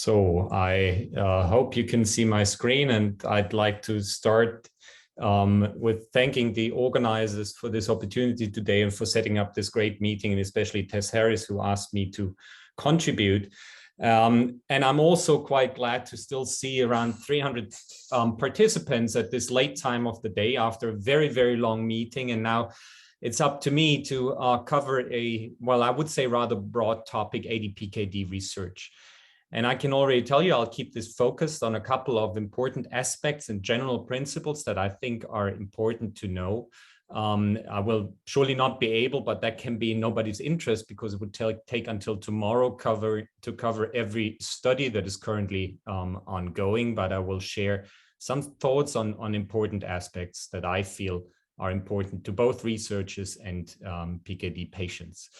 So I hope you can see my screen, and I'd like to start with thanking the organizers for this opportunity today and for setting up this great meeting, and especially Tess Harris, who asked me to contribute. And I'm also quite glad to still see around 300 participants at this late time of the day after a very, very long meeting. And now it's up to me to cover a, well, I would say rather broad topic, ADPKD research. And I can already tell you, I'll keep this focused on a couple of important aspects and general principles that I think are important to know. I will surely not be able, but that can be in nobody's interest because it would take until tomorrow to cover every study that is currently ongoing. But I will share some thoughts on important aspects that I feel are important to both researchers and PKD patients.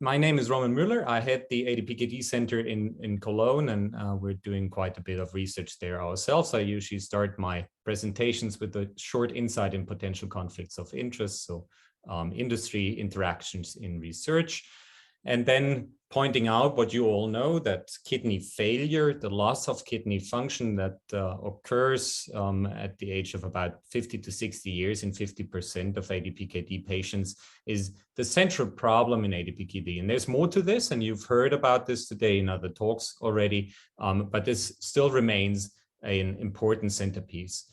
My name is Roman Müller. I head the ADPKD Center in Cologne, and we're doing quite a bit of research there ourselves. I usually start my presentations with a short insight in potential conflicts of interest, so industry interactions in research, and then pointing out what you all know, that kidney failure, the loss of kidney function that occurs at the age of about 50 to 60 years in 50% of ADPKD patients, is the central problem in ADPKD. And there's more to this, and you've heard about this today in other talks already, but this still remains an important centerpiece.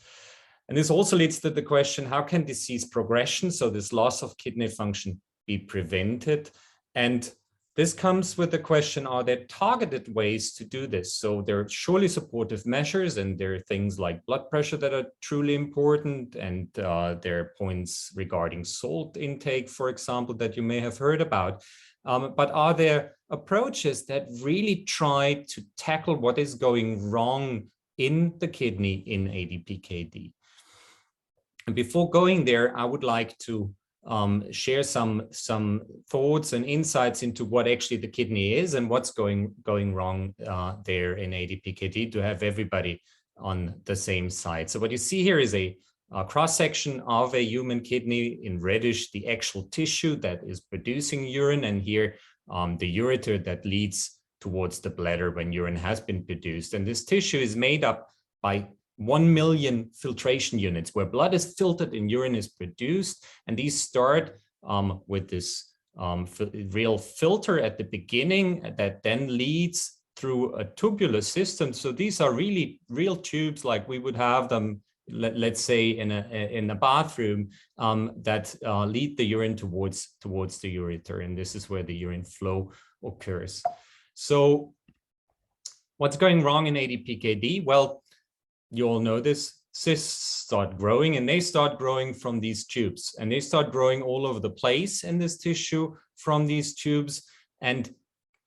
And this also leads to the question, how can disease progression, so this loss of kidney function, be prevented? And this comes with the question, are there targeted ways to do this? So there are surely supportive measures, and there are things like blood pressure that are truly important. And there are points regarding salt intake, for example, that you may have heard about. But are there approaches that really try to tackle what is going wrong in the kidney in ADPKD? And before going there, I would like to share some thoughts and insights into what actually the kidney is and what's going wrong there in ADPKD, to have everybody on the same side. So what you see here is a cross-section of a human kidney. In reddish, the actual tissue that is producing urine, and here the ureter that leads towards the bladder when urine has been produced. And this tissue is made up by 1 million filtration units where blood is filtered and urine is produced. And these start with this real filter at the beginning that then leads through a tubular system. So these are really real tubes like we would have them, let's say, in a bathroom that lead the urine towards the ureter. And this is where the urine flow occurs. So what's going wrong in ADPKD? Well, you all know this, cysts start growing, and they start growing from these tubes, and they start growing all over the place in this tissue from these tubes. And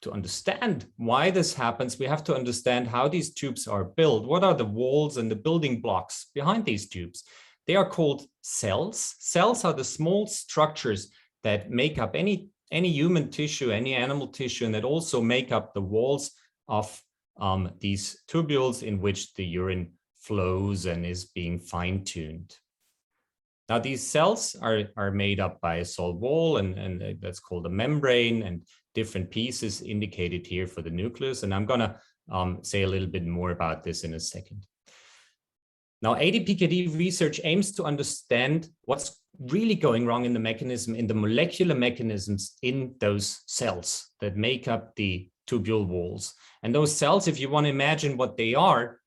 to understand why this happens, we have to understand how these tubes are built. What are the walls and the building blocks behind these tubes? They are called cells. Cells are the small structures that make up any human tissue, any animal tissue, and that also make up the walls of these tubules in which the urine flows and is being fine-tuned. Now, these cells are made up by a cell wall, and that's called a membrane, and different pieces indicated here for the nucleus. And I'm going to say a little bit more about this in a second. Now, ADPKD research aims to understand what's really going wrong in the mechanism, in the molecular mechanisms in those cells that make up the tubule walls. And those cells, if you want to imagine what they are,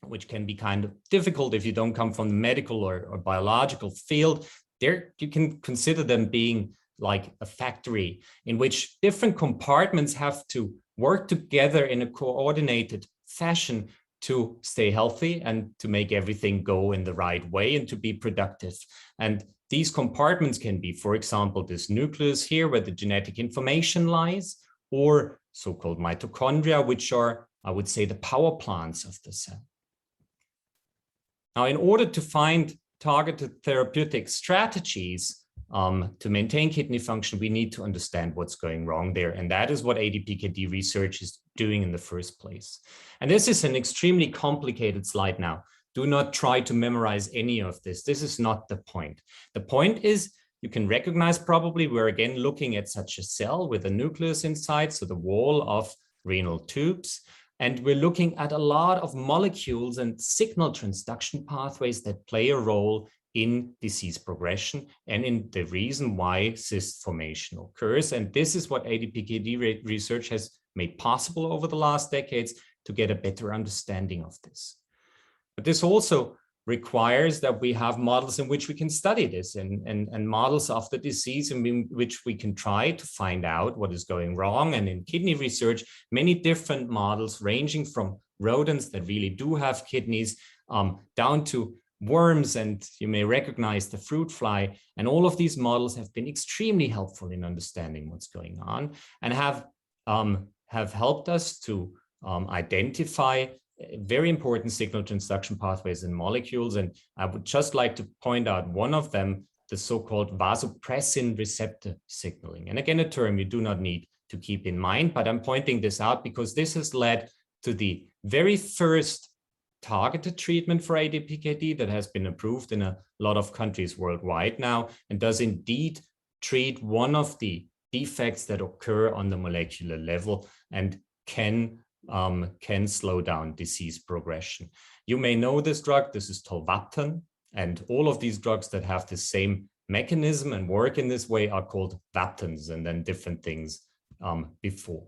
which can be kind of difficult if you don't come from the medical or biological field, there you can consider them being like a factory in which different compartments have to work together in a coordinated fashion to stay healthy and to make everything go in the right way and to be productive. And these compartments can be, for example, this nucleus here where the genetic information lies, or so-called mitochondria, which are, I would say, the power plants of the cell. Now, in order to find targeted therapeutic strategies to maintain kidney function, we need to understand what's going wrong there. And that is what ADPKD research is doing in the first place. And this is an extremely complicated slide now. Do not try to memorize any of this. This is not the point. The point is You can recognize probably we're again looking at such a cell with a nucleus inside, so the wall of renal tubes. And we're looking at a lot of molecules and signal transduction pathways that play a role in disease progression and in the reason why cyst formation occurs. And this is what ADPKD research has made possible over the last decades to get a better understanding of this. But this also requires that we have models in which we can study this and models of the disease in which we can try to find out what is going wrong. And in kidney research, many different models ranging from rodents that really do have kidneys down to worms, and you may recognize the fruit fly. And all of these models have been extremely helpful in understanding what's going on and have helped us to identify very important signal transduction pathways in molecules. And I would just like to point out one of them, the so-called vasopressin receptor signaling. And again, a term you do not need to keep in mind, but I'm pointing this out because this has led to the very first targeted treatment for ADPKD that has been approved in a lot of countries worldwide now, and does indeed treat one of the defects that occur on the molecular level and can slow down disease progression. You may know this drug. This is tolvaptan, and all of these drugs that have the same mechanism and work in this way are called vaptans, and then different things before.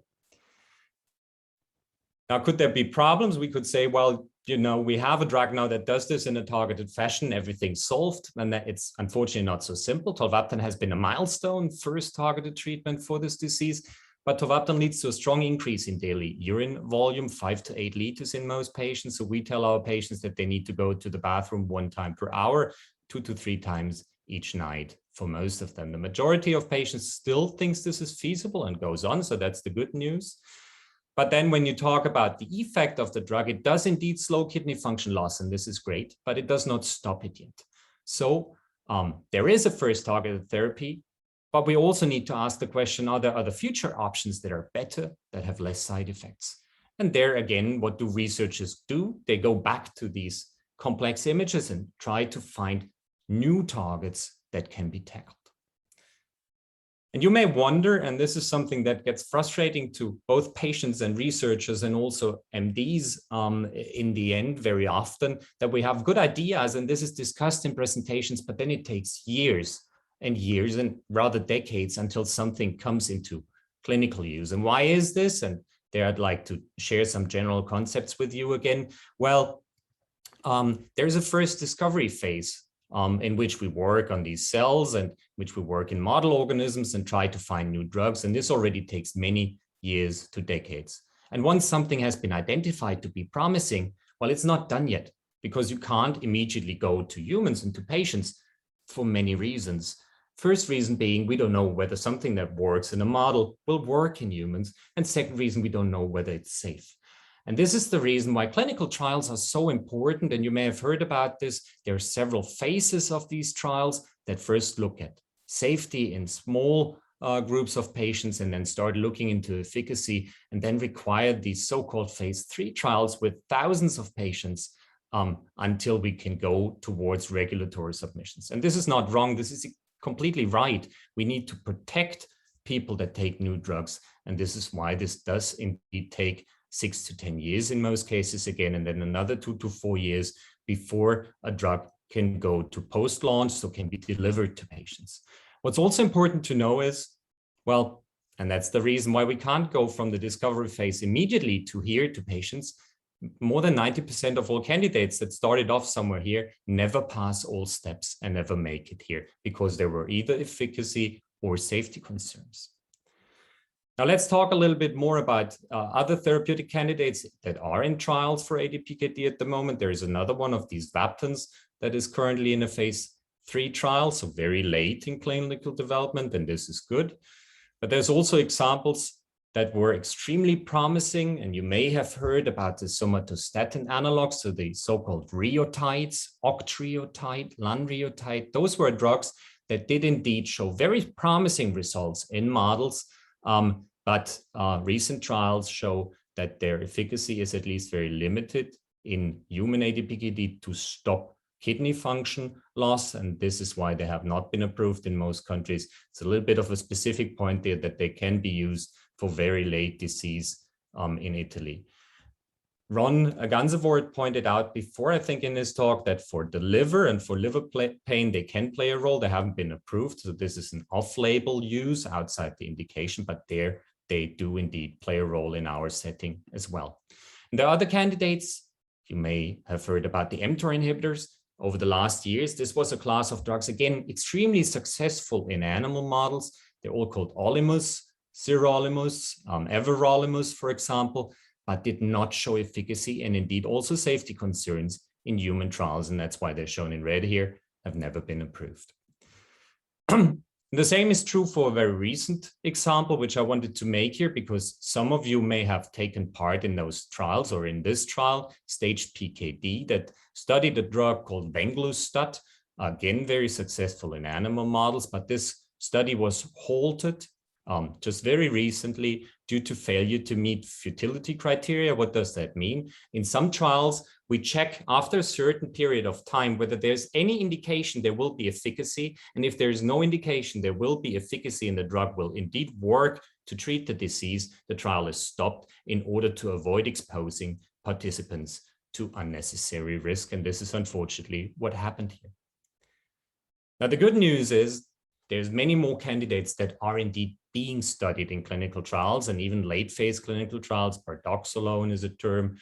Now, could there be problems? We could say, well, you know, we have a drug now that does this in a targeted fashion, everything's solved, and that it's unfortunately not so simple. Tolvaptan has been a milestone first targeted treatment for this disease. But tolvaptan leads to a strong increase in daily urine volume, 5 to 8 liters in most patients. So we tell our patients that they need to go to the bathroom 1 time per hour, 2 to 3 times each night for most of them. The majority of patients still thinks this is feasible and goes on. So that's the good news. But then when you talk about the effect of the drug, it does indeed slow kidney function loss. And this is great, but it does not stop it yet. So there is a first targeted therapy. But we also need to ask the question, are there other future options that are better, that have less side effects? And there again, what do researchers do? They go back to these complex images and try to find new targets that can be tackled. And you may wonder, and this is something that gets frustrating to both patients and researchers and also MDs in the end very often, that we have good ideas and this is discussed in presentations, but then it takes years and years and rather decades until something comes into clinical use. And why is this? And there I'd like to share some general concepts with you again. Well, there's a first discovery phase in which we work on these cells and which we work in model organisms and try to find new drugs. And this already takes many years to decades. And once something has been identified to be promising, well, it's not done yet because you can't immediately go to humans and to patients for many reasons. First reason being, we don't know whether something that works in a model will work in humans. And second reason, we don't know whether it's safe. And this is the reason why clinical trials are so important. And you may have heard about this. There are several phases of these trials that first look at safety in small groups of patients and then start looking into efficacy and then require these so-called phase 3 trials with thousands of patients until we can go towards regulatory submissions. And this is not wrong. This is completely right. We need to protect people that take new drugs. And this is why this does indeed take 6 to 10 years in most cases again, and then another 2 to 4 years before a drug can go to post-launch, so can be delivered to patients. What's also important to know is, well, and that's the reason why we can't go from the discovery phase immediately to here to patients. More than 90% of all candidates that started off somewhere here never pass all steps and never make it here because there were either efficacy or safety concerns. Now let's talk a little bit more about other therapeutic candidates that are in trials for ADPKD at the moment. There is another one of these vaptans that is currently in a phase 3 trial, so very late in clinical development, and this is good. But there's also examples that were extremely promising, and you may have heard about the somatostatin analogs, so the so-called rheotides, octreotide, lanreotide. Those were drugs that did indeed show very promising results in models, but recent trials show that their efficacy is at least very limited in human ADPKD to stop kidney function loss, and this is why they have not been approved in most countries. It's a little bit of a specific point there that they can be used for very late disease in Italy. Ron Gansevoort pointed out before, I think in his talk, that for the liver and for liver pain, they can play a role. They haven't been approved. So this is an off-label use outside the indication, but there they do indeed play a role in our setting as well. And there are other candidates. You may have heard about the mTOR inhibitors. Over the last years, this was a class of drugs, again, extremely successful in animal models. They're all called Olimus, sirolimus, everolimus, for example, but did not show efficacy and indeed also safety concerns in human trials. And that's why they're shown in red here, have never been approved. The same is true for a very recent example, which I wanted to make here because some of you may have taken part in those trials or in this trial, Staged PKD, that studied a drug called venglustat, again, very successful in animal models, but this study was halted just very recently due to failure to meet futility criteria. What does that mean? In some trials, we check after a certain period of time whether there's any indication there will be efficacy. And if there's no indication there will be efficacy and the drug will indeed work to treat the disease, the trial is stopped in order to avoid exposing participants to unnecessary risk. And this is unfortunately what happened here. Now, the good news is there's many more candidates that are indeed being studied in clinical trials and even late phase clinical trials. Bardoxolone is a term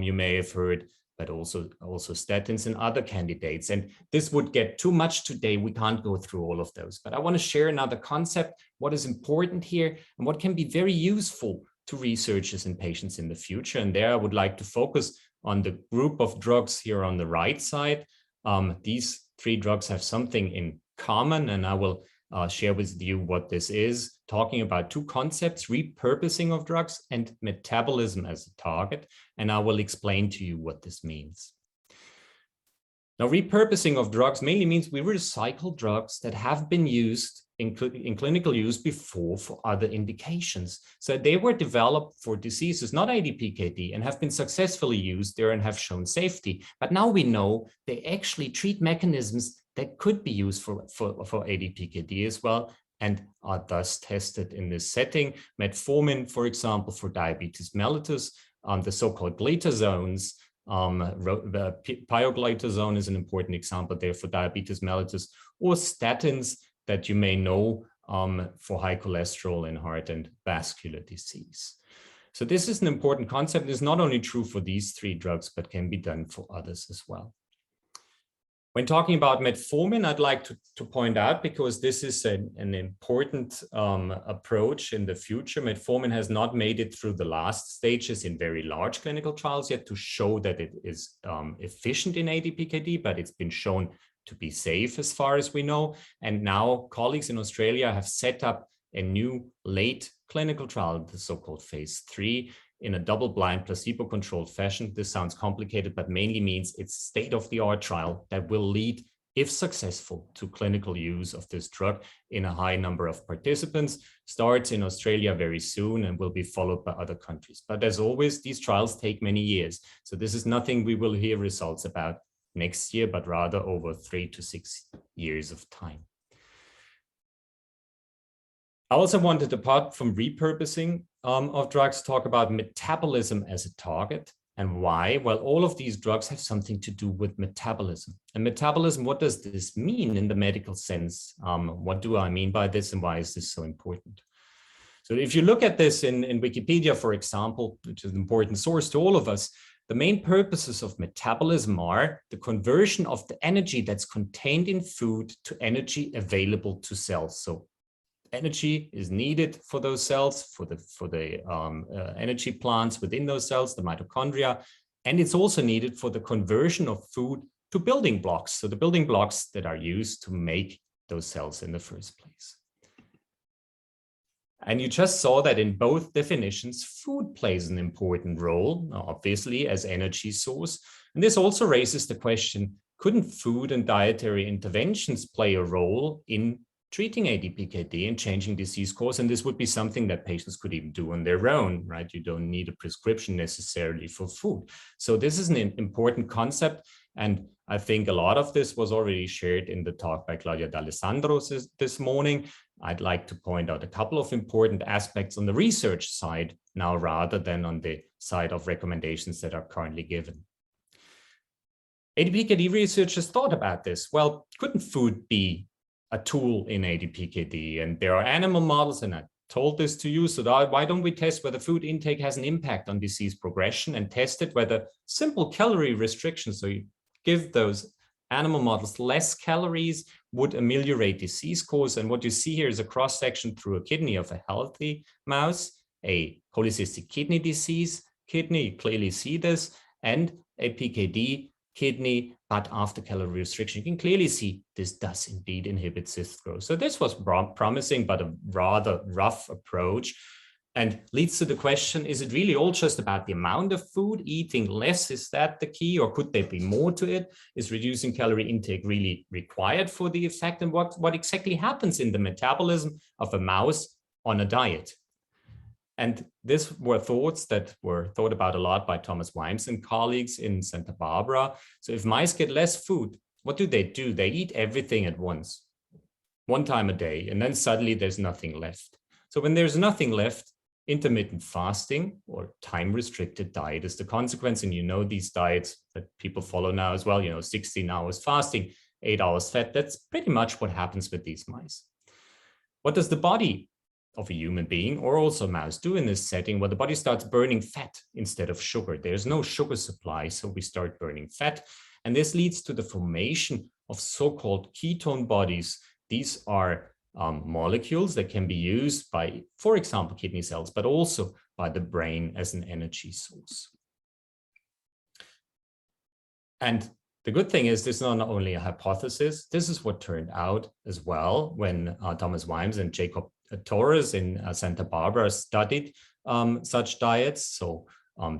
you may have heard, but also statins and other candidates. And this would get too much today. We can't go through all of those, but I want to share another concept, what is important here and what can be very useful to researchers and patients in the future. And there I would like to focus on the group of drugs here on the right side. These three drugs have something in common, and I will share with you what this is, talking about two concepts, repurposing of drugs and metabolism as a target. And I will explain to you what this means. Now, repurposing of drugs mainly means we recycle drugs that have been used in clinical use before for other indications. So they were developed for diseases, not ADPKD, and have been successfully used there and have shown safety. But now we know they actually treat mechanisms that could be used for ADPKD as well and are thus tested in this setting. Metformin, for example, for diabetes mellitus, the so-called glitazones, the pioglitazone is an important example there for diabetes mellitus, or statins that you may know for high cholesterol in heart and vascular disease. So this is an important concept. It's not only true for these three drugs, but can be done for others as well. When talking about metformin, I'd like to point out, because this is an important approach in the future, metformin has not made it through the last stages in very large clinical trials yet to show that it is efficient in ADPKD, but it's been shown to be safe as far as we know. And now colleagues in Australia have set up a new late clinical trial, the so-called phase 3, in a double-blind placebo-controlled fashion. This sounds complicated, but mainly means it's state-of-the-art trial that will lead, if successful, to clinical use of this drug in a high number of participants. Starts in Australia very soon and will be followed by other countries. But as always, these trials take many years. So this is nothing we will hear results about next year, but rather over 3 to 6 years of time. I also wanted, apart from repurposing of drugs, talk about metabolism as a target. And why? Well, all of these drugs have something to do with metabolism. And metabolism, what does this mean in the medical sense? What do I mean by this and why is this so important? So if you look at this in Wikipedia, for example, which is an important source to all of us, the main purposes of metabolism are the conversion of the energy that's contained in food to energy available to cells. So energy is needed for those cells, for the energy plants within those cells, the mitochondria, and it's also needed for the conversion of food to building blocks. So the building blocks that are used to make those cells in the first place. And you just saw that in both definitions, food plays an important role, obviously, as energy source. And this also raises the question, couldn't food and dietary interventions play a role in treating ADPKD and changing disease course? And this would be something that patients could even do on their own, right? You don't need a prescription necessarily for food. So this is an important concept. And I think a lot of this was already shared in the talk by Claudia D'Alessandro this morning. I'd like to point out a couple of important aspects on the research side now, rather than on the side of recommendations that are currently given. ADPKD researchers thought about this. Well, couldn't food be a tool in ADPKD? And there are animal models, and I told this to you, so why don't we test whether food intake has an impact on disease progression, and test it whether simple calorie restrictions, so you give those animal models less calories, would ameliorate disease course. And what you see here is a cross-section through a kidney of a healthy mouse, a polycystic kidney disease kidney, you clearly see this, and a PKD kidney, but after calorie restriction. You can clearly see this does indeed inhibit cyst growth. So this was promising, but a rather rough approach, and leads to the question, is it really all just about the amount of food? Eating less, is that the key, or could there be more to it? Is reducing calorie intake really required for the effect? And what exactly happens in the metabolism of a mouse on a diet? And these were thoughts that were thought about a lot by Thomas Wimes and colleagues in Santa Barbara. So if mice get less food, what do? They eat everything at once, one time a day, and then suddenly there's nothing left. So when there's nothing left, intermittent fasting or time-restricted diet is the consequence. And you know these diets that people follow now as well, 16 hours fasting, 8 hours fat. That's pretty much what happens with these mice. What does the body of a human being, or also mouse, do in this setting? Well, the body starts burning fat instead of sugar. There's no sugar supply, so we start burning fat. And this leads to the formation of so-called ketone bodies. These are molecules that can be used by, for example, kidney cells, but also by the brain as an energy source. And the good thing is this is not only a hypothesis, this is what turned out as well when Thomas Wimes and Jacob Torres in Santa Barbara studied such diets. So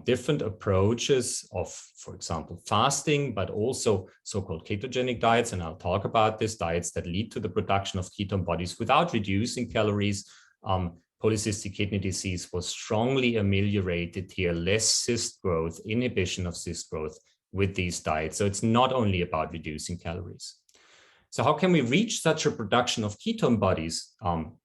different approaches of, for example, fasting, but also so-called ketogenic diets. And I'll talk about these diets that lead to the production of ketone bodies without reducing calories. Polycystic kidney disease was strongly ameliorated here, less cyst growth, inhibition of cyst growth with these diets. So it's not only about reducing calories. So how can we reach such a production of ketone bodies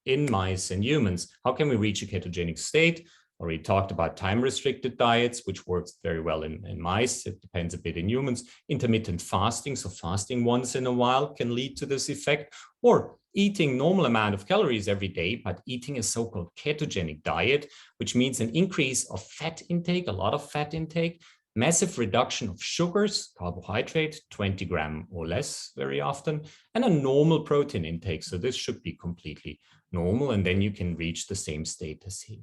in mice and humans? How can we reach a ketogenic state? Already talked about time-restricted diets, which works very well in mice. It depends a bit in humans. Intermittent fasting, so fasting once in a while, can lead to this effect. Or eating normal amount of calories every day, but eating a so-called ketogenic diet, which means an increase of fat intake, a lot of fat intake, massive reduction of sugars, carbohydrate, 20 grams or less very often, and a normal protein intake. So this should be completely normal, and then you can reach the same state as here.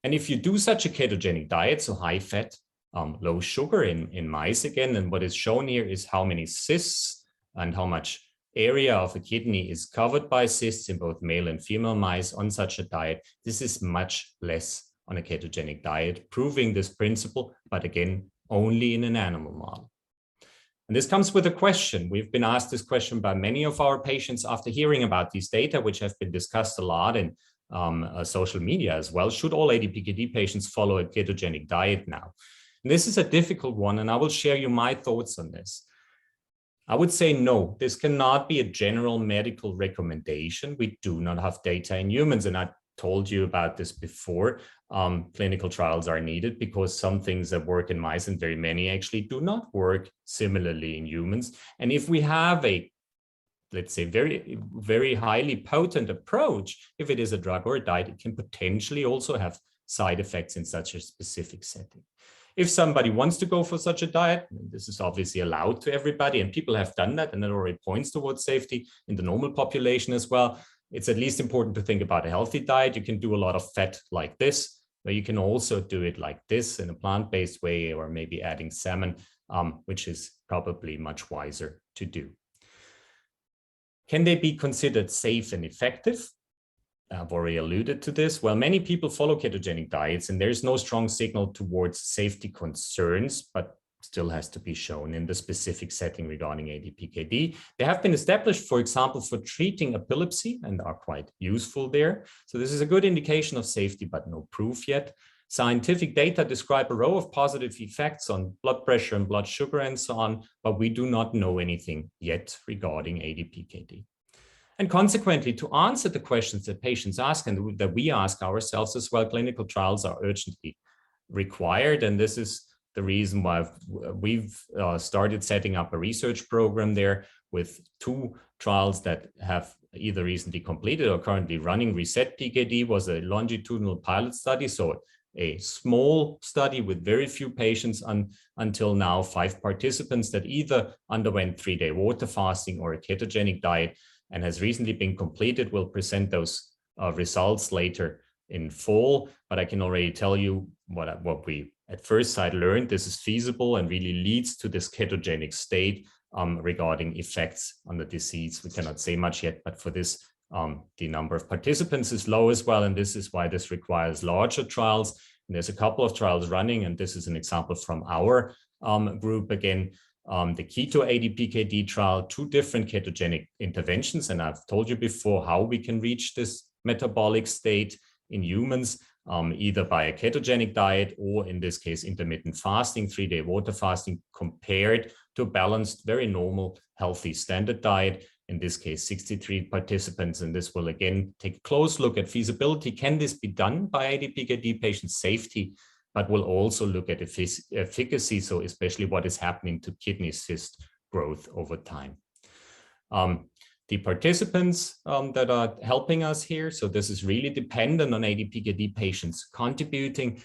And if you do such a ketogenic diet, so high fat, low sugar in mice again, and what is shown here is how many cysts and how much area of a kidney is covered by cysts in both male and female mice on such a diet. This is much less on a ketogenic diet, proving this principle, but again, only in an animal model. And this comes with a question. We've been asked this question by many of our patients after hearing about these data, which have been discussed a lot in social media as well. Should all ADPKD patients follow a ketogenic diet now? And this is a difficult one, and I will share you my thoughts on this. I would say no, this cannot be a general medical recommendation. We do not have data in humans, and I told you about this before. Clinical trials are needed because some things that work in mice and very many actually do not work similarly in humans. And if we have a, let's say, very, very highly potent approach, if it is a drug or a diet, it can potentially also have side effects in such a specific setting. If somebody wants to go for such a diet, this is obviously allowed to everybody, and people have done that, and that already points towards safety in the normal population as well. It's at least important to think about a healthy diet. You can do a lot of fat like this, but you can also do it like this in a plant-based way, or maybe adding salmon, which is probably much wiser to do. Can they be considered safe and effective? I've already alluded to this. Well, many people follow ketogenic diets, and there's no strong signal towards safety concerns, but still has to be shown in the specific setting regarding ADPKD. They have been established, for example, for treating epilepsy and are quite useful there. So this is a good indication of safety, but no proof yet. Scientific data describe a row of positive effects on blood pressure and blood sugar and so on, but we do not know anything yet regarding ADPKD. And consequently, to answer the questions that patients ask and that we ask ourselves as well, clinical trials are urgently required. And this is the reason why we've started setting up a research program there with 2 trials that have either recently completed or currently running. RESET-PKD was a longitudinal pilot study, so a small study with very few patients until now, 5 participants that either underwent 3-day water fasting or a ketogenic diet, and has recently been completed. We'll present those results later in fall, but I can already tell you what we at first sight learned. This is feasible and really leads to this ketogenic state regarding effects on the disease. We cannot say much yet, but for this, the number of participants is low as well, and this is why this requires larger trials. And there's a couple of trials running, and this is an example from our group again. The Keto ADPKD trial, 2 different ketogenic interventions, and I've told you before how we can reach this metabolic state in humans, either by a ketogenic diet or in this case intermittent fasting, 3-day water fasting, compared to a balanced, very normal, healthy standard diet. In this case, 63 participants, and this will again take a close look at feasibility. Can this be done by ADPKD patients? Safety, but we'll also look at efficacy, so especially what is happening to kidney cyst growth over time. The participants that are helping us here, so this is really dependent on ADPKD patients contributing,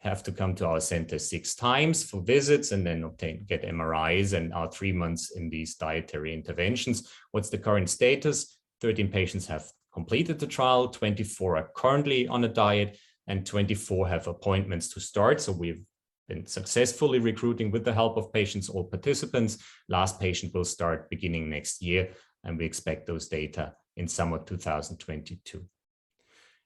have to come to our center 6 times for visits and then get MRIs and are 3 months in these dietary interventions. What's the current status? 13 patients have completed the trial, 24 are currently on a diet, and 24 have appointments to start. So we've been successfully recruiting with the help of patients, all participants. Last patient will start beginning next year, and we expect those data in summer 2022.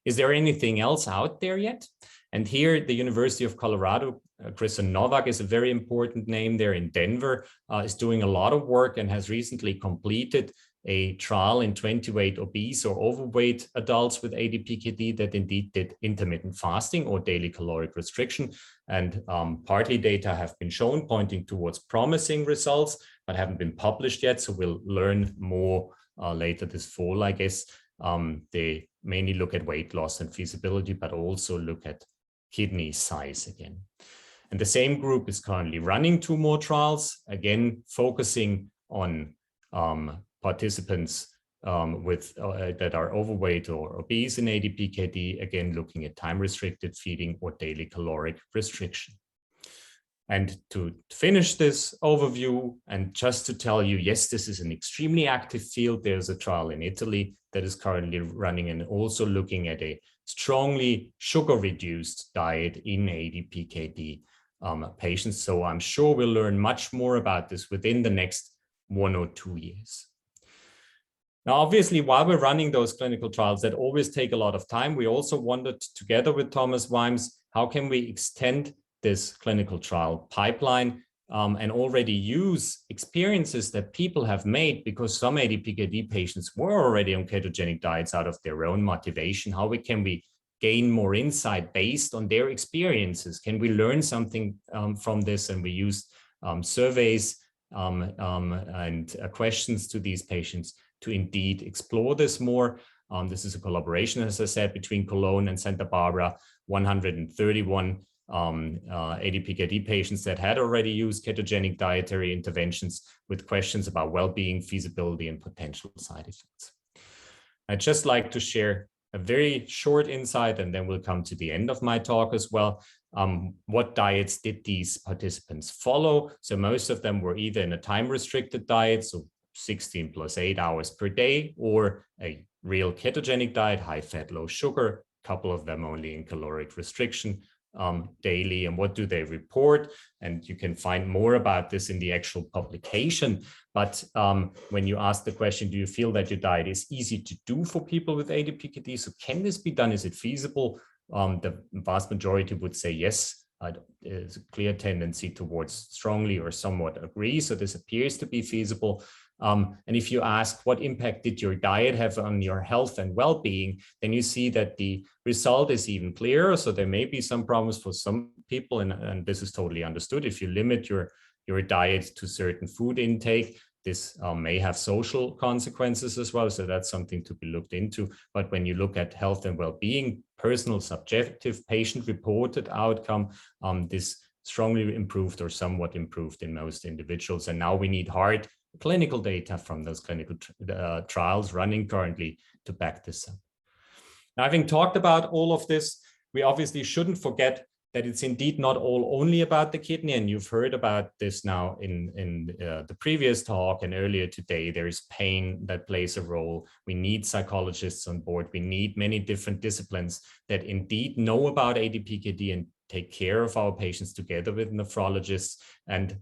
Is there anything else out there yet? And here, the University of Colorado, Kristen Novak is a very important name there in Denver, is doing a lot of work and has recently completed a trial in 28 obese or overweight adults with ADPKD that indeed did intermittent fasting or daily caloric restriction. And partly data have been shown pointing towards promising results, but haven't been published yet. So we'll learn more later this fall, I guess. They mainly look at weight loss and feasibility, but also look at kidney size again. And the same group is currently running 2 more trials, again, focusing on participants that are overweight or obese in ADPKD, again, looking at time-restricted feeding or daily caloric restriction. And to finish this overview, and just to tell you, yes, this is an extremely active field. There's a trial in Italy that is currently running and also looking at a strongly sugar-reduced diet in ADPKD patients. So I'm sure we'll learn much more about this within the next 1 or 2 years. Now, obviously, while we're running those clinical trials that always take a lot of time, we also wondered together with Thomas Wimes, how can we extend this clinical trial pipeline and already use experiences that people have made, because some ADPKD patients were already on ketogenic diets out of their own motivation. How can we gain more insight based on their experiences? Can we learn something from this? And we used surveys and questions to these patients to indeed explore this more. This is a collaboration, as I said, between Cologne and Santa Barbara, 131 ADPKD patients that had already used ketogenic dietary interventions with questions about well-being, feasibility, and potential side effects. I'd just like to share a very short insight, and then we'll come to the end of my talk as well. What diets did these participants follow? So most of them were either in a time-restricted diet, so 16 plus 8 hours per day, or a real ketogenic diet, high fat, low sugar, a couple of them only in caloric restriction daily. And what do they report? And you can find more about this in the actual publication. But when you ask the question, do you feel that your diet is easy to do for people with ADPKD? So can this be done? Is it feasible? The vast majority would say yes. There's a clear tendency towards strongly or somewhat agree. So this appears to be feasible. And if you ask what impact did your diet have on your health and well-being, then you see that the result is even clearer. So there may be some problems for some people, and this is totally understood. If you limit your diet to certain food intake, this may have social consequences as well. So that's something to be looked into. But when you look at health and well-being, personal, subjective, patient-reported outcome, this strongly improved or somewhat improved in most individuals. And now we need hard clinical data from those clinical trials running currently to back this up. Now, having talked about all of this, we obviously shouldn't forget that it's indeed not all only about the kidney, and you've heard about this now in the previous talk and earlier today. There is pain that plays a role. We need psychologists on board. We need many different disciplines that indeed know about ADPKD and take care of our patients together with nephrologists. And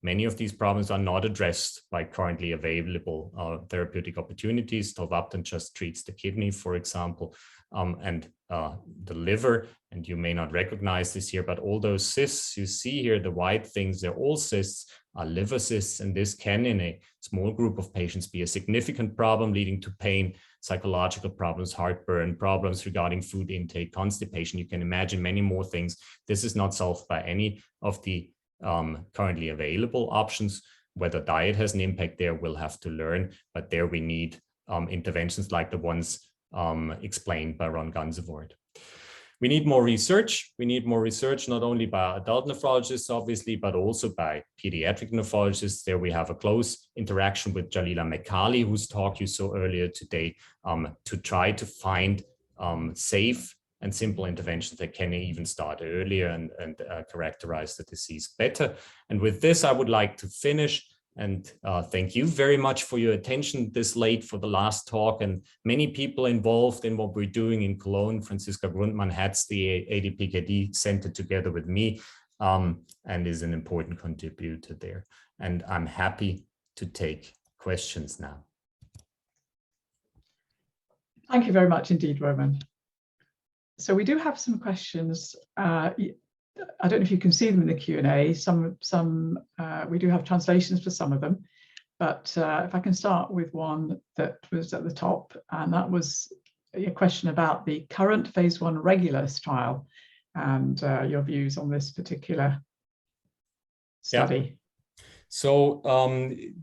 many of these problems are not addressed by currently available therapeutic opportunities. Tolvaptan just treats the kidney, for example, and the liver. And you may not recognize this here, but all those cysts you see here, the white things, they're all cysts, are liver cysts. And this can, in a small group of patients, be a significant problem leading to pain, psychological problems, heartburn, problems regarding food intake, constipation. You can imagine many more things. This is not solved by any of the currently available options. Whether diet has an impact there, we'll have to learn, but there we need interventions like the ones explained by Ron Gansevoort. We need more research. We need more research not only by adult nephrologists, obviously, but also by pediatric nephrologists. There we have a close interaction with Jalila Mekali, whose talk you saw earlier today, to try to find safe and simple interventions that can even start earlier and characterize the disease better. And with this, I would like to finish and thank you very much for your attention this late for the last talk, and many people involved in what we're doing in Cologne. Franziska Grundmann heads the ADPKD Center together with me and is an important contributor there. And I'm happy to take questions now. Thank you very much indeed, Roman. So we do have some questions. I don't know if you can see them in the Q&A. We do have translations for some of them, but if I can start with one that was at the top, and that was a question about the current phase 1 Regulus trial and your views on this particular study. Yeah. So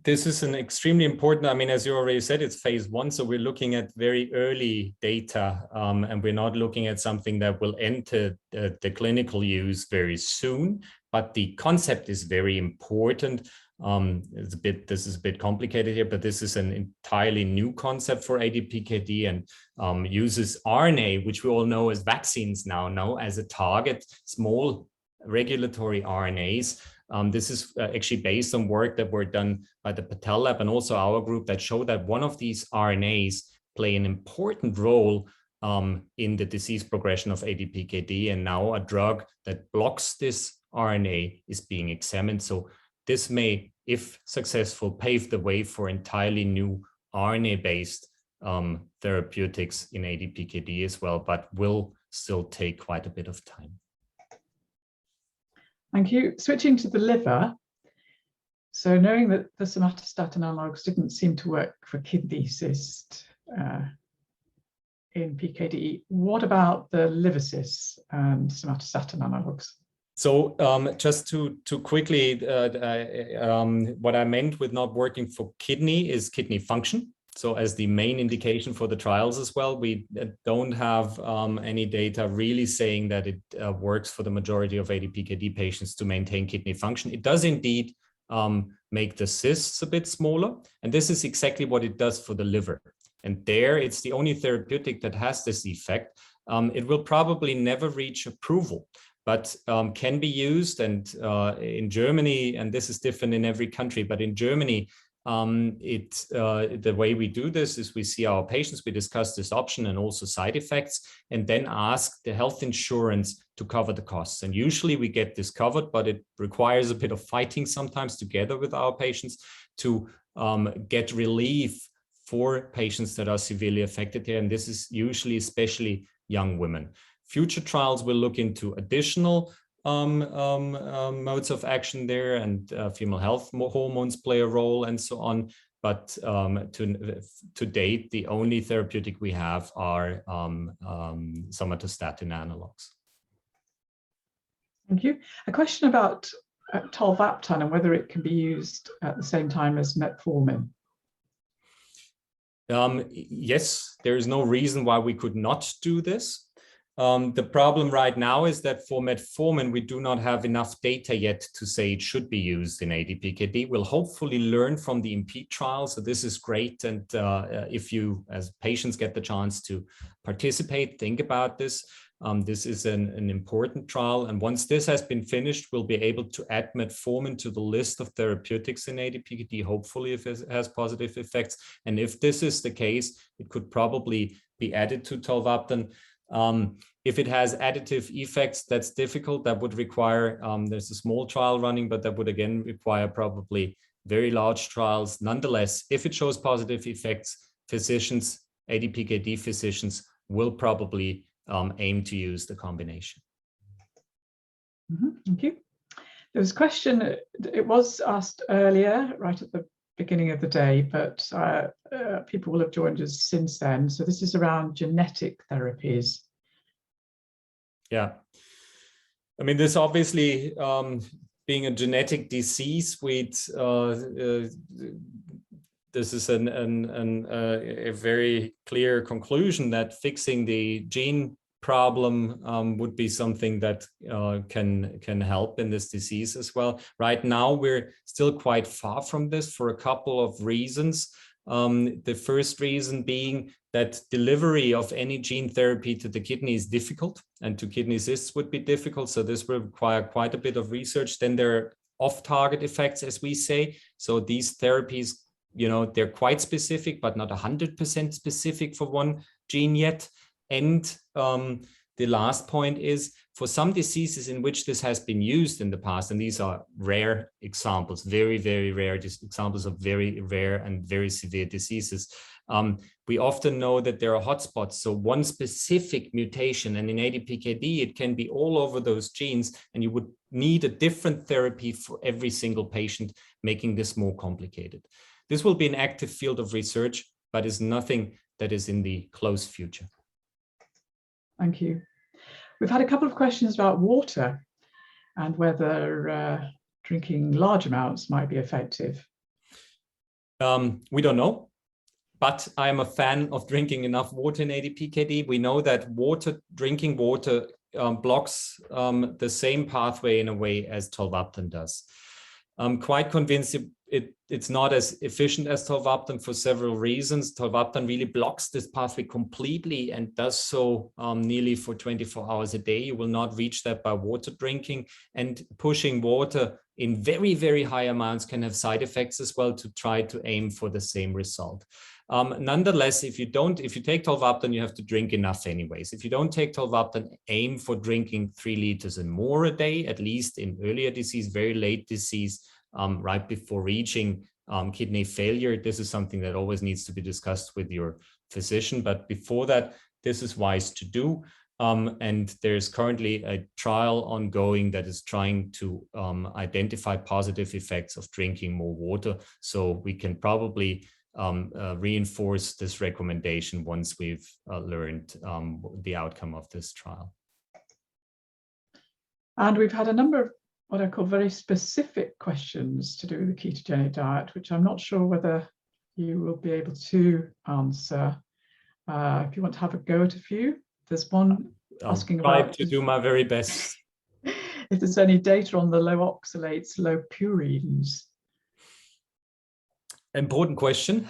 this is an extremely important, I mean, as you already said, it's phase 1. So we're looking at very early data and we're not looking at something that will enter the clinical use very soon, but the concept is very important. This is a bit complicated here, but this is an entirely new concept for ADPKD and uses RNA, which we all know as vaccines now as a target, small regulatory RNAs. This is actually based on work that were done by the Patel Lab and also our group that show that one of these RNAs play an important role in the disease progression of ADPKD. And now a drug that blocks this RNA is being examined. So this may, if successful, pave the way for entirely new RNA-based therapeutics in ADPKD as well, but will still take quite a bit of time. Thank you. Switching to the liver. So knowing that the somatostatin analogs didn't seem to work for kidney cyst in PKD, what about the liver cysts and somatostatin analogs? So just to quickly, what I meant with not working for kidney is kidney function. So as the main indication for the trials as well, we don't have any data really saying that it works for the majority of ADPKD patients to maintain kidney function. It does indeed make the cysts a bit smaller. And this is exactly what it does for the liver. And there it's the only therapeutic that has this effect. It will probably never reach approval, but can be used. And in Germany, and this is different in every country, but in Germany, the way we do this is we see our patients, we discuss this option and also side effects, and then ask the health insurance to cover the costs. And usually we get this covered, but it requires a bit of fighting sometimes together with our patients to get relief for patients that are severely affected here. And this is usually especially young women. Future trials will look into additional modes of action there, and female health hormones play a role and so on. but to date, the only therapeutic we have are somatostatin analogs. Thank you. A question about tolvaptan and whether it can be used at the same time as metformin. Yes, there is no reason why we could not do this. The problem right now is that for metformin, we do not have enough data yet to say it should be used in ADPKD. We'll hopefully learn from the IMPEDE trial, so this is great. And if you, as patients, get the chance to participate, think about this. This is an important trial. And once this has been finished, we'll be able to add metformin to the list of therapeutics in ADPKD, hopefully if it has positive effects. And if this is the case, it could probably be added to tolvaptan. If it has additive effects, that's difficult. That would require, there's a small trial running, but that would again require probably very large trials. Nonetheless, if it shows positive effects, physicians, ADPKD physicians will probably aim to use the combination. Thank you. There was a question, it was asked earlier, right at the beginning of the day, but people will have joined us since then. So this is around genetic therapies. Yeah, I mean, this obviously being a genetic disease, this is a very clear conclusion that fixing the gene problem would be something that can help in this disease as well. Right now, we're still quite far from this for a couple of reasons. The first reason being that delivery of any gene therapy to the kidney is difficult, and to kidney cysts would be difficult. So this will require quite a bit of research. Then there are off-target effects, as we say. So these therapies, you know, they're quite specific, but not 100% specific for one gene yet. And the last point is, for some diseases in which this has been used in the past, and these are rare examples, very, very rare examples of very rare and very severe diseases, we often know that there are hotspots. So one specific mutation, and in ADPKD, it can be all over those genes, and you would need a different therapy for every single patient, making this more complicated. This will be an active field of research, but is nothing that is in the close future. Thank you. We've had a couple of questions about water and whether drinking large amounts might be effective. We don't know, but I'm a fan of drinking enough water in ADPKD. We know that drinking water blocks the same pathway in a way as tolvaptan does. I'm quite convinced it's not as efficient as tolvaptan for several reasons. Tolvaptan really blocks this pathway completely and does so nearly for 24 hours a day. You will not reach that by water drinking, and pushing water in very, very high amounts can have side effects as well to try to aim for the same result. Nonetheless, if you take tolvaptan, you have to drink enough anyways. If you don't take tolvaptan, aim for drinking 3 liters and more a day, at least in earlier disease, very late disease, right before reaching kidney failure. This is something that always needs to be discussed with your physician. But before that, this is wise to do. And there's currently a trial ongoing that is trying to identify positive effects of drinking more water. So we can probably reinforce this recommendation once we've learned the outcome of this trial. And we've had a number of what I call very specific questions to do with the ketogenic diet, which I'm not sure whether you will be able to answer. If you want to have a go at a few, there's one asking about— I'll try to do my very best. If there's any data on the low oxalates, low purines. Important question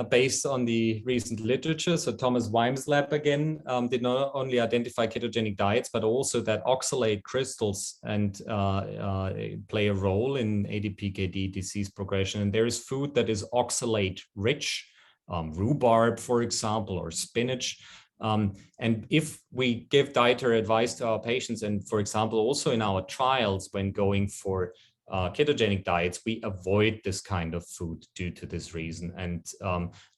based on the recent literature. So Thomas Wimes' lab again did not only identify ketogenic diets, but also that oxalate crystals play a role in ADPKD disease progression. And there is food that is oxalate rich, rhubarb, for example, or spinach. And if we give dietary advice to our patients, and for example, also in our trials when going for ketogenic diets, we avoid this kind of food due to this reason. And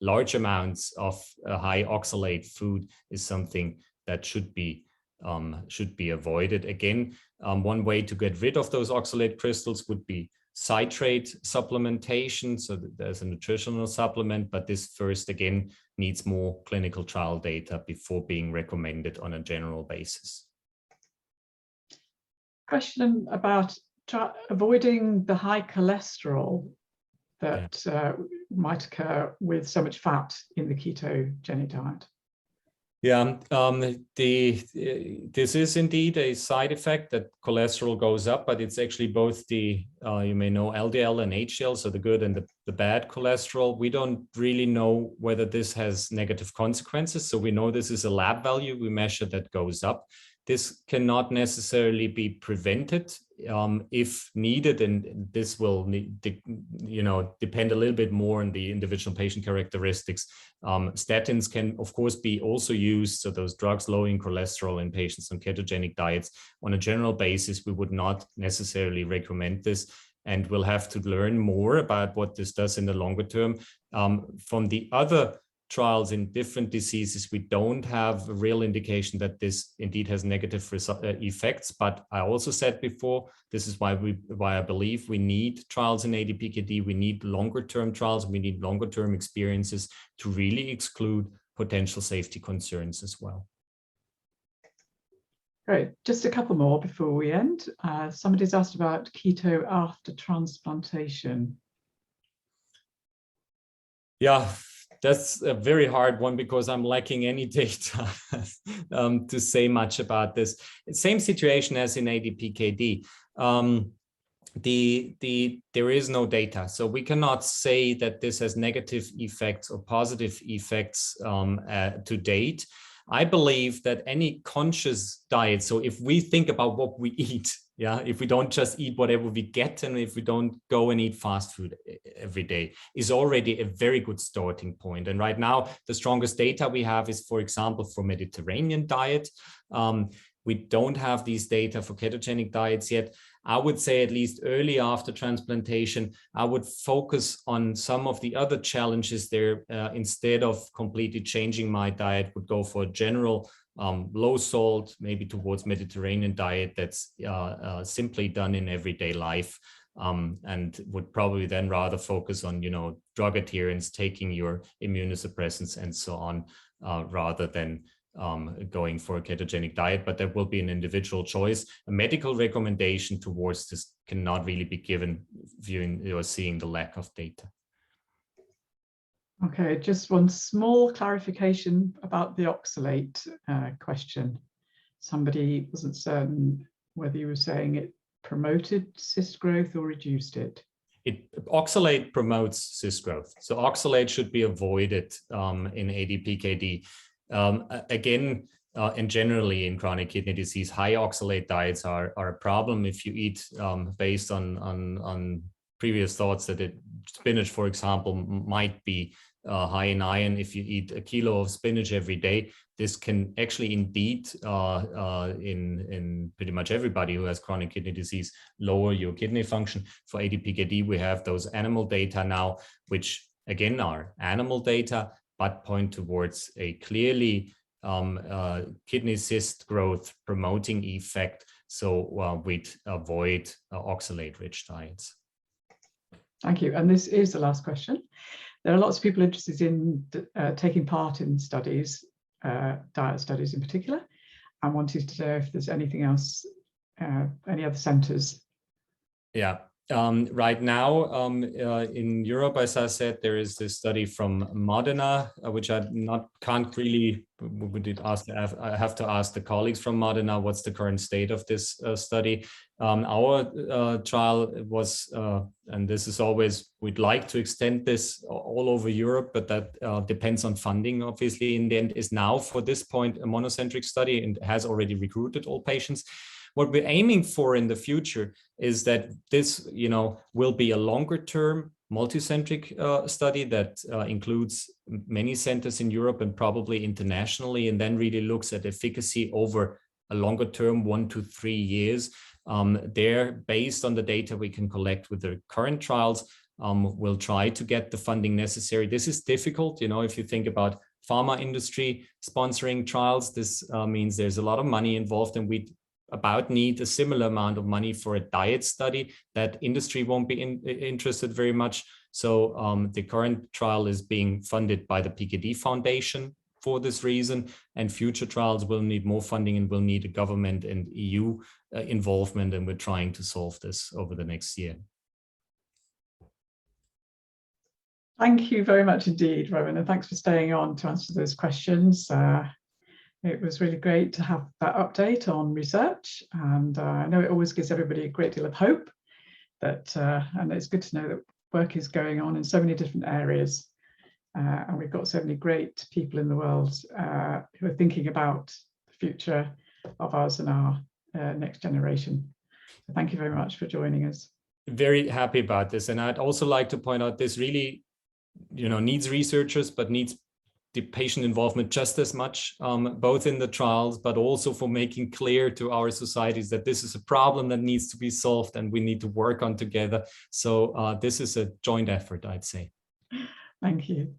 large amounts of high oxalate food is something that should be avoided. Again, one way to get rid of those oxalate crystals would be citrate supplementation. So there's a nutritional supplement, but this first, again, needs more clinical trial data before being recommended on a general basis. Question about avoiding the high cholesterol that might occur with so much fat in the ketogenic diet. Yeah, this is indeed a side effect, that cholesterol goes up, but it's actually both the, you may know, LDL and HDL, so the good and the bad cholesterol. We don't really know whether this has negative consequences. So we know this is a lab value we measure that goes up. This cannot necessarily be prevented if needed, and this will depend a little bit more on the individual patient characteristics. Statins can, of course, be also used, so those drugs lowering cholesterol in patients on ketogenic diets. On a general basis, we would not necessarily recommend this, and we'll have to learn more about what this does in the longer term. From the other trials in different diseases, we don't have a real indication that this indeed has negative effects. But I also said before, this is why I believe we need trials in ADPKD. We need longer term trials. We need longer term experiences to really exclude potential safety concerns as well. Great. Just a couple more before we end. Somebody's asked about keto after transplantation. Yeah. That's a very hard one because I'm lacking any data to say much about this. Same situation as in ADPKD. There is no data, so we cannot say that this has negative effects or positive effects to date. I believe that any conscious diet, so if we think about what we eat, if we don't just eat whatever we get, and if we don't go and eat fast food every day, is already a very good starting point. And right now, the strongest data we have is, for example, for Mediterranean diet. We don't have these data for ketogenic diets yet. I would say at least early after transplantation, I would focus on some of the other challenges there. Instead of completely changing my diet, would go for a general low salt, maybe towards Mediterranean diet that's simply done in everyday life, and would probably then rather focus on, drug adherence, taking your immunosuppressants and so on, rather than going for a ketogenic diet. But that will be an individual choice. A medical recommendation towards this cannot really be given viewing or seeing the lack of data. Okay, just one small clarification about the oxalate question. Somebody wasn't certain whether you were saying it promoted cyst growth or reduced it. Oxalate promotes cyst growth, so oxalate should be avoided in ADPKD. Again, and generally in chronic kidney disease, high oxalate diets are a problem. If you eat based on previous thoughts that spinach, for example, might be high in iron. If you eat a kilo of spinach every day, this can actually indeed, in pretty much everybody who has chronic kidney disease, lower your kidney function. For ADPKD, we have those animal data now, which again are animal data, but point towards a clearly kidney cyst growth promoting effect. So we'd avoid oxalate-rich diets. Thank you. And this is the last question. There are lots of people interested in taking part in studies, diet studies in particular, and wanted to know if there's anything else, any other centers. Yeah. Right now in Europe, as I said, there is this study from Modena, which I can't really. I have to ask the colleagues from Modena what's the current state of this study. Our trial was, and this is always, we'd like to extend this all over Europe, but that depends on funding. Obviously, in the end, is now for this point a monocentric study and has already recruited all patients. What we're aiming for in the future is that this, will be a longer-term multicentric study that includes many centers in Europe and probably internationally, and then really looks at efficacy over a longer term, 1 to 3 years. There, based on the data we can collect with the current trials, we'll try to get the funding necessary. This is difficult, if you think about pharma industry sponsoring trials, this means there's a lot of money involved, and we about need a similar amount of money for a diet study that industry won't be interested very much. So the current trial is being funded by the PKD Foundation for this reason, and future trials will need more funding and will need a government and EU involvement, and we're trying to solve this over the next year. Thank you very much indeed, Rowan, and thanks for staying on to answer those questions. It was really great to have that update on research, and I know it always gives everybody a great deal of hope that, and it's good to know that work is going on in so many different areas. And we've got so many great people in the world who are thinking about the future of us and our next generation. So thank you very much for joining us. Very happy about this. And I'd also like to point out this really, needs researchers, but needs the patient involvement just as much, both in the trials, but also for making clear to our societies that this is a problem that needs to be solved and we need to work on together. So this is a joint effort, I'd say. Thank you.